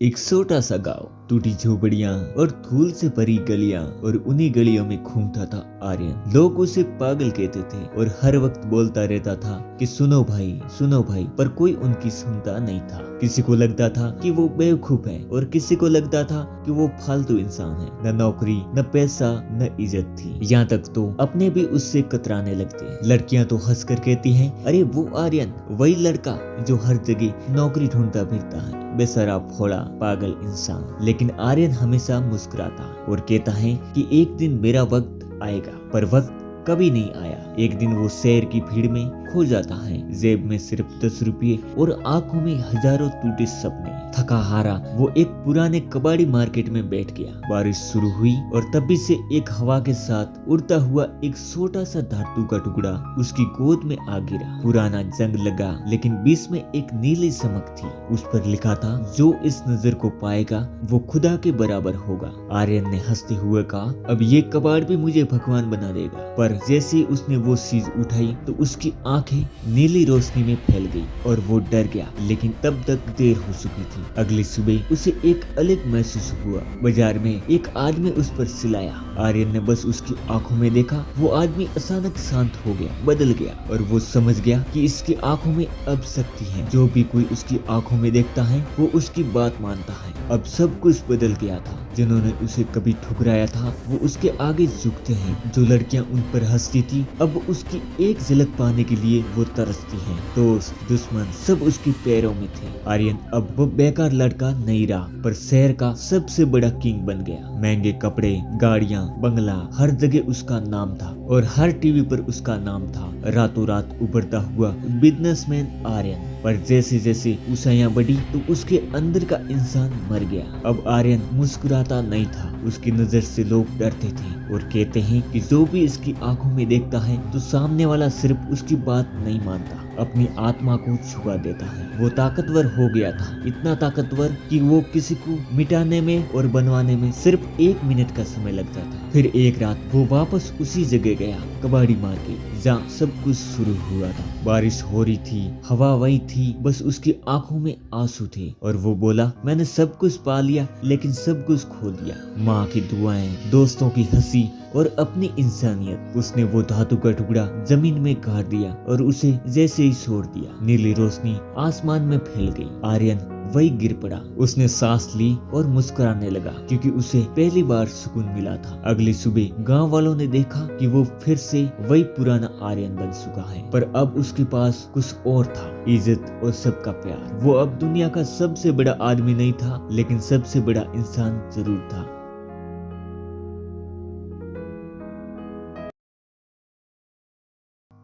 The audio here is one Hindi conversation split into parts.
एक छोटा सा गांव, टूटी झोपड़ियां और धूल से भरी गलियां, और उन्हीं गलियों में घूमता था आर्यन। लोग उसे पागल कहते थे और हर वक्त बोलता रहता था कि सुनो भाई, पर कोई उनकी सुनता नहीं था। किसी को लगता था कि वो बेवकूफ है और किसी को लगता था कि वो फालतू इंसान है। न नौकरी, न पैसा, न इज्जत थी। यहाँ तक तो अपने भी उससे कतराने लगते। लड़कियां तो हंस कर कहती हैं, अरे वो आर्यन, वही लड़का जो हर जगह नौकरी ढूंढता फिरता है, बेचारा भोला पागल इंसान। लेकिन आर्यन हमेशा मुस्कुराता और कहता है कि एक दिन मेरा वक्त आएगा। पर वक्त कभी नहीं आया। एक दिन वो शहर की भीड़ में खो जाता है, जेब में सिर्फ 10 रुपये और आंखों में हजारों टूटे सपने। थका हारा वो एक पुराने कबाड़ी मार्केट में बैठ गया। बारिश शुरू हुई और तभी से एक हवा के साथ उड़ता हुआ एक छोटा सा धातु का टुकड़ा उसकी गोद में आ गिरा। पुराना जंग लगा, लेकिन बीच में एक नीली चमक थी। उस पर लिखा था, जो इस नजर को पाएगा वो खुदा के बराबर होगा। आर्यन ने हंसते हुए कहा, अब ये कबाड़ भी मुझे भगवान बना देगा। पर जैसे ही उसने वो चीज उठाई तो उसकी आंखें नीली रोशनी में फैल गई और वो डर गया। लेकिन तब तक देर हो चुकी थी। अगली सुबह उसे एक अलग महसूस हुआ। बाजार में एक आदमी उस पर चिल्लाया। आर्यन ने बस उसकी आंखों में देखा। वो आदमी अचानक शांत हो गया, बदल गया, और वो समझ गया कि इसकी आंखों में अब शक्ति है। जो भी कोई उसकी आंखों में देखता है वो उसकी बात मानता है। अब सब कुछ बदल गया था। जिन्होंने उसे कभी ठुकराया था वो उसके आगे झुकते हैं। जो लड़कियां उन पर हंसती थी अब उसकी एक झलक पाने के लिए वो तरसती हैं। दोस्त दुश्मन सब उसके पैरों में थे। आर्यन अब वो बेकार लड़का नहीं रहा, पर शहर का सबसे बड़ा किंग बन गया। महंगे कपड़े, गाड़ियां, बंगला, हर जगह उसका नाम था और हर टीवी पर उसका नाम था। रातों रात उभरता हुआ बिजनेसमैन आर्यन। पर जैसे जैसे ऊंचाइयां बढ़ी तो उसके अंदर का इंसान मर गया। अब आर्यन मुस्कुराता नहीं था। उसकी नजर से लोग डरते थे और कहते हैं कि जो भी इसकी आंखों में देखता है तो सामने वाला सिर्फ उसकी बात नहीं मानता, अपनी आत्मा को छुपा देता है। वो ताकतवर हो गया था, इतना ताकतवर कि वो किसी को मिटाने में और बनवाने में सिर्फ 1 मिनट का समय लगता था। फिर एक रात वो वापस उसी जगह गया, कबाड़ी मार्केट, जहाँ सब कुछ शुरू हुआ था। बारिश हो रही थी, हवा वही थी, बस उसकी आंखों में आंसू थे। और वो बोला, मैंने सब कुछ पा लिया लेकिन सब कुछ खो दिया। माँ की दुआएं, दोस्तों की हंसी और अपनी इंसानियत। उसने वो धातु का टुकड़ा जमीन में गाड़ दिया और उसे जैसे ही छोड़ दिया, नीली रोशनी आसमान में फैल गई। आर्यन वही गिर पड़ा। उसने सांस ली और मुस्कुराने लगा, क्योंकि उसे पहली बार सुकून मिला था। अगली सुबह गांव वालों ने देखा कि वो फिर से वही पुराना आर्यन बन चुका है, पर अब उसके पास कुछ और था, इज्जत और सबका प्यार। वो अब दुनिया का सबसे बड़ा आदमी नहीं था, लेकिन सबसे बड़ा इंसान जरूर था।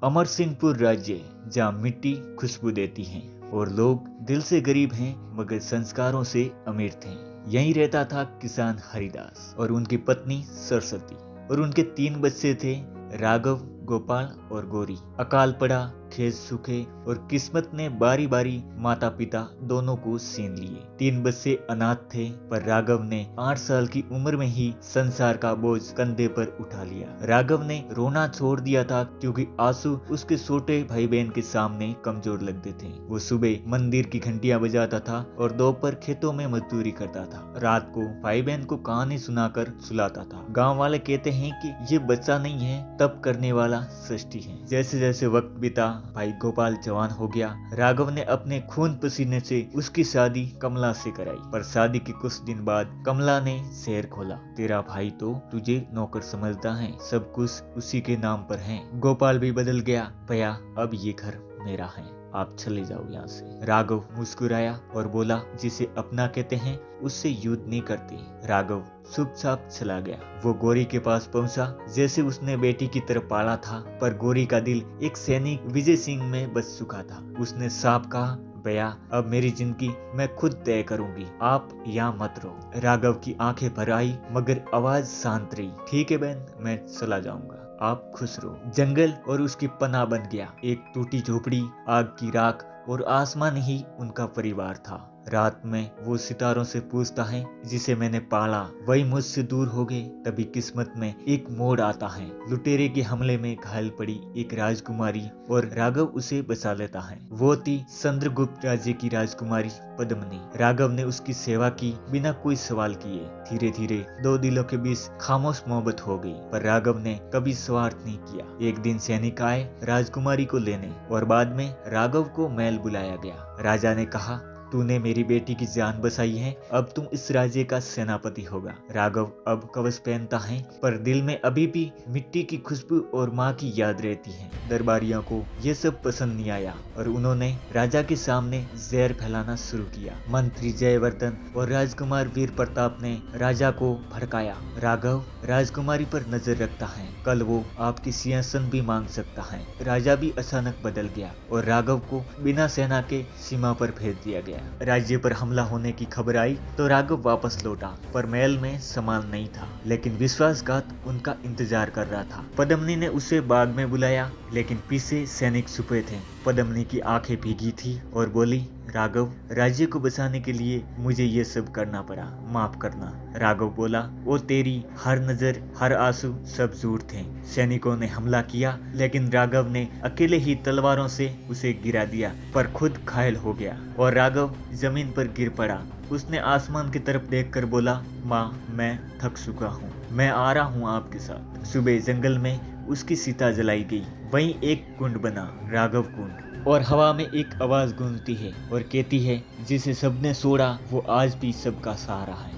अमर सिंहपुर राज्य, जहाँ मिट्टी खुशबू देती है और लोग दिल से गरीब हैं मगर संस्कारों से अमीर थे। यहीं रहता था किसान हरिदास और उनकी पत्नी सरस्वती, और उनके 3 बच्चे थे, राघव, गोपाल और गौरी। अकाल पड़ा, खेत सूखे और किस्मत ने बारी बारी माता पिता दोनों को छीन लिए। 3 बच्चे अनाथ थे, पर राघव ने 8 साल की उम्र में ही संसार का बोझ कंधे पर उठा लिया। राघव ने रोना छोड़ दिया था, क्योंकि आंसू उसके छोटे भाई बहन के सामने कमजोर लगते थे। वो सुबह मंदिर की घंटियां बजाता था और दोपहर खेतों में मजदूरी करता था। रात को भाई बहन को कहानी सुनाकर सुलाता था। गाँव वाले कहते हैं कि ये बच्चा नहीं है, तप करने वाला सृष्टि है। जैसे जैसे वक्त बीता, भाई गोपाल जवान हो गया। राघव ने अपने खून पसीने से उसकी शादी कमला से कराई, पर शादी के कुछ दिन बाद कमला ने शहर खोला। तेरा भाई तो तुझे नौकर समझता है, सब कुछ उसी के नाम पर है। गोपाल भी बदल गया। भैया, अब ये घर मेरा है, आप चले जाओ यहाँ से। राघव मुस्कुराया और बोला, जिसे अपना कहते हैं उससे युद्ध नहीं करते। राघव चुपचाप चला गया। वो गौरी के पास पहुंचा, जैसे उसने बेटी की तरह पाला था, पर गौरी का दिल एक सैनिक विजय सिंह में बस चुका था। उसने साफ कहा, भैया, अब मेरी जिंदगी मैं खुद तय करूंगी, आप यहाँ मत रहो। राघव की आंखें भर आई, मगर आवाज शांत रही। ठीक है बहन, मैं चला जाऊंगा, आप खुश रहो। जंगल और उसकी पनाह बन गया। एक टूटी झोपड़ी, आग की राख और आसमान ही उनका परिवार था। रात में वो सितारों से पूछता है, जिसे मैंने पाला वही मुझसे दूर हो गए। तभी किस्मत में एक मोड़ आता है। लुटेरे के हमले में घायल पड़ी एक राजकुमारी और राघव उसे बचा लेता है। वो थी चंद्रगुप्त राज्य की राजकुमारी पद्मिनी। राघव ने उसकी सेवा की बिना कोई सवाल किए। धीरे धीरे दो दिलों के बीच खामोश मोहब्बत हो गई, पर राघव ने कभी स्वार्थ नहीं किया। एक दिन सैनिक आए राजकुमारी को लेने और बाद में राघव को महल बुलाया गया। राजा ने कहा, तूने मेरी बेटी की जान बचाई है, अब तुम इस राज्य का सेनापति होगा। राघव अब कवच पहनता है, पर दिल में अभी भी मिट्टी की खुशबू और माँ की याद रहती है। दरबारियों को ये सब पसंद नहीं आया और उन्होंने राजा के सामने जहर फैलाना शुरू किया। मंत्री जयवर्धन और राजकुमार वीर प्रताप ने राजा को भड़काया। राघव राजकुमारी पर नजर रखता है, कल वो आपकी सिंहासन भी मांग सकता है। राजा भी अचानक बदल गया और राघव को बिना सेना के सीमा पर भेज दिया गया। राज्य पर हमला होने की खबर आई तो राघव वापस लौटा, पर महल में सामान नहीं था, लेकिन विश्वासघात उनका इंतजार कर रहा था। पद्मिनी ने उसे बाग में बुलाया, लेकिन पीछे सैनिक छुपे थे। पद्मिनी की आंखें भीगी थी और बोली, राघव, राज्य को बचाने के लिए मुझे ये सब करना पड़ा, माफ करना। राघव बोला, वो तेरी हर नजर, हर आंसू सब झूठ थे। सैनिकों ने हमला किया, लेकिन राघव ने अकेले ही तलवारों से उसे गिरा दिया, पर खुद घायल हो गया और राघव जमीन पर गिर पड़ा। उसने आसमान की तरफ देखकर बोला, माँ, मैं थक चुका हूँ, मैं आ रहा हूँ आपके साथ। सुबह जंगल में उसकी सीता जलाई गई। वहीं एक कुंड बना, राघव कुंड, और हवा में एक आवाज गूंजती है और कहती है, जिसे सबने छोड़ा वो आज भी सबका सहारा है।